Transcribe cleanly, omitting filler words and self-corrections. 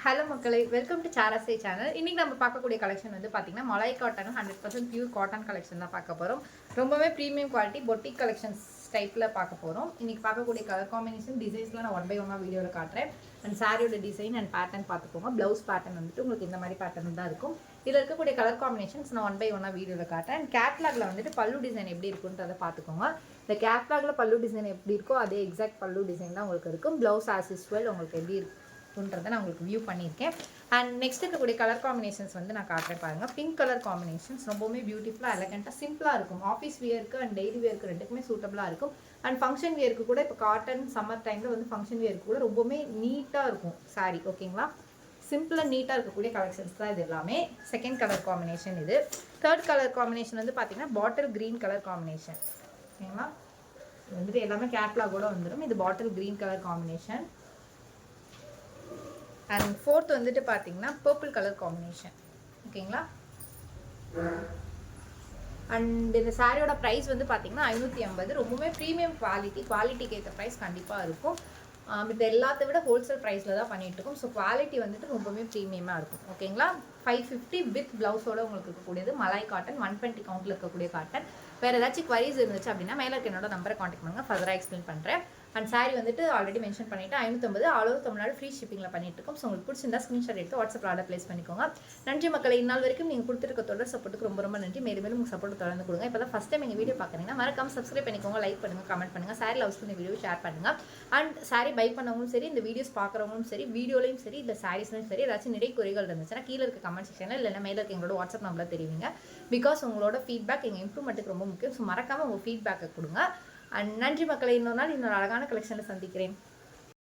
Hello மக்களை, welcome to சாராசே channel. இன்றைக்கி நம்ம பார்க்கக்கூடிய கலெக்ஷன் வந்து பார்த்திங்கன்னா மலை காட்டன் 100% பியூர் காட்டன் கலெக்ஷன் தான் பார்க்க போகிறோம். ரொம்பவே ப்ரீமியம் குவாலிட்டி பொட்டிக் கலெக்ஷன்ஸ் டைப்பில் பார்க்க போகிறோம். இன்றைக்கி பார்க்கக்கூடிய கலர் காம்பினேஷன் டிசைன்ஸ்லாம் நான் 1 by 1 வீடியோவில் காட்டுறேன். அண்ட் சாரியோட டிசைன் அண்ட் பேட்டர்ன் பார்த்துக்கோங்க. ப்ளவுஸ் பேட்டர்ன் வந்துட்டு உங்களுக்கு இந்த மாதிரி பேட்டர்ன் தான் இருக்கும். இதில் இருக்கக்கூடிய கலர் காம்பினேஷன்ஸ் நான் 1 by 1 வீடியோவில் காட்டுறேன். அண்ட் கேட்லாகில் வந்துட்டு பல்லு டிசைன் எப்படி இருக்குன்றதை பார்த்துக்கோங்க. இந்த கேட்லாகில் பல்லு டிசைன் எப்படி இருக்கோ அதே எக்ஸாக்ட் பல்லு டிசைன் தான் உங்களுக்கு இருக்கும். ப்ளவுஸ் ஆஸ் யூஸ்வல் உங்களுக்கு எப்படி இருக்குன்றதை நான் உங்களுக்கு வியூ பண்ணியிருக்கேன். அண்ட் நெக்ஸ்ட் இருக்கக்கூடிய கலர் காம்பினேஷன்ஸ் வந்து நான் காட்டுறேன் பாருங்கள். பிங்க் கலர் காம்பினேஷன்ஸ் ரொம்பவுமே பியூட்டிஃபுல்லாக எலகெண்ட்டாக சிம்பிளாக இருக்கும். ஆஃபீஸ் வியருக்கு அண்ட் டெய்லி வியருக்கு ரெண்டுக்குமே சூட்டபுளாக இருக்கும். அண்ட் ஃபங்க்ஷன் வியருக்கு கூட இப்போ காட்டன் சம்மர் டைமில் வந்து ஃபங்க்ஷன் வியருக்கு கூட ரொம்பவுமே நீட்டாக இருக்கும் சாரி. ஓகேங்களா, சிம்பிளாக நீட்டாக இருக்கக்கூடிய கலெக்ஷன்ஸ் தான் இது எல்லாமே. செகண்ட் கலர் காம்பினேஷன் இது. தேர்ட் கலர் காம்பினேஷன் வந்து பார்த்தீங்கன்னா பாட்டில் க்ரீன் கலர் காம்பினேஷன். ஓகேங்களா, இது வந்துட்டு எல்லாமே கேட்லாகோட வந்துடும். இது bottle green colour combination. And fourth வந்துட்டு பார்த்தீங்கன்னா பர்பிள் கலர் காம்பினேஷன். ஓகேங்களா, அண்ட் இந்த சாரியோட ப்ரைஸ் வந்து பார்த்தீங்கன்னா 580. ரொம்பவே ப்ரீமியம் குவாலிட்டிக்கு ஏற்ற ப்ரைஸ் கண்டிப்பாக இருக்கும். இது எல்லாத்த விட ஹோல்சேல் ப்ரைஸில் தான் பண்ணிகிட்டு இருக்கோம். ஸோ குவாலிட்டி வந்துட்டு ரொம்பவே ப்ரீமியமாக இருக்கும். ஓகேங்களா, 550 வித் ப்ளவுஸோட உங்களுக்கு இருக்கக்கூடியது மலாய் காட்டன் 120 கவுண்டில் இருக்கக்கூடிய காட்டன். வேறு ஏதாச்சும் குவரிஸ் இருந்துச்சு அப்படின்னா மேலே இருக்க என்னோட நம்பரை காண்டாக்ட் பண்ணுங்கள், ஃபர்தராக எக்ஸ்பிளைன் பண்ணுறேன். அண்ட் சாரி வந்துட்டு ஆல்ரெடி மென்ஷன் பண்ணிவிட்டு 550 ஆல் ஓவர் தமிழ்நாடு ஃப்ரீ ஷிப்பிங்கில் பண்ணிட்டு இருக்கோம். ஸோ உங்களுக்கு பிடிச்சிருந்தா ஸ்க்ரீன்ஷாட் எடுத்து வாட்ஸ்அப்பில் ஆர்டர் ப்ளேஸ் பண்ணிக்கோங்க. நன்றி மக்களை, இந்நாள் வரைக்கும் நீங்கள் கொடுத்துருக்க தொடர் சப்போர்ட்டுக்கு ரொம்ப ரொம்ப நன்றி. மேலும் உங்கள் சப்போர்ட் தொடர்ந்து கொடுங்க. இப்போ தான் ஃபஸ்ட் டைம் எங்கள் வீடியோ பார்க்குறீங்கன்னா மறக்காம சப்ஸ்கிரைப் பண்ணிக்கோங்க, லைக் பண்ணுங்கள், கமெண்ட் பண்ணுங்கள். சாரி லவ்ஸ் பண்ணி வீடியோ ஷேர் பண்ணுங்கள். அண்ட் சாரி பை பண்ணவங்களும் சரி, இந்த வீடியோஸ் பார்க்குறவங்களும் சரி, வீடியோலையும் சரி, இல்லை சாரீஸ்லையும் சரி, ஏதாச்சும் நிறைய குறைகள் இருந்துச்சுன்னா கீழே இருக்க கமெண்ட் செக்ஷனில் இல்லைன்னா மேலே இருக்க எங்களோட வாட்ஸ்அப் நம்பரில் தெரிவிங்க. பிகாஸ் உங்களோட ஃபீட்பேக் எங்கள் இம்ப்ரூவ்மெண்ட்டுக்கு ரொம்ப முக்கியம். ஸோ மறக்காமல் உங்கள் ஃபீட்பேக்கை கொடுங்க. அண்ட் நன்றி மக்களை, இன்னொரு நாள் இன்னொரு அழகான கலெக்ஷனில் சந்திக்கிறேன்.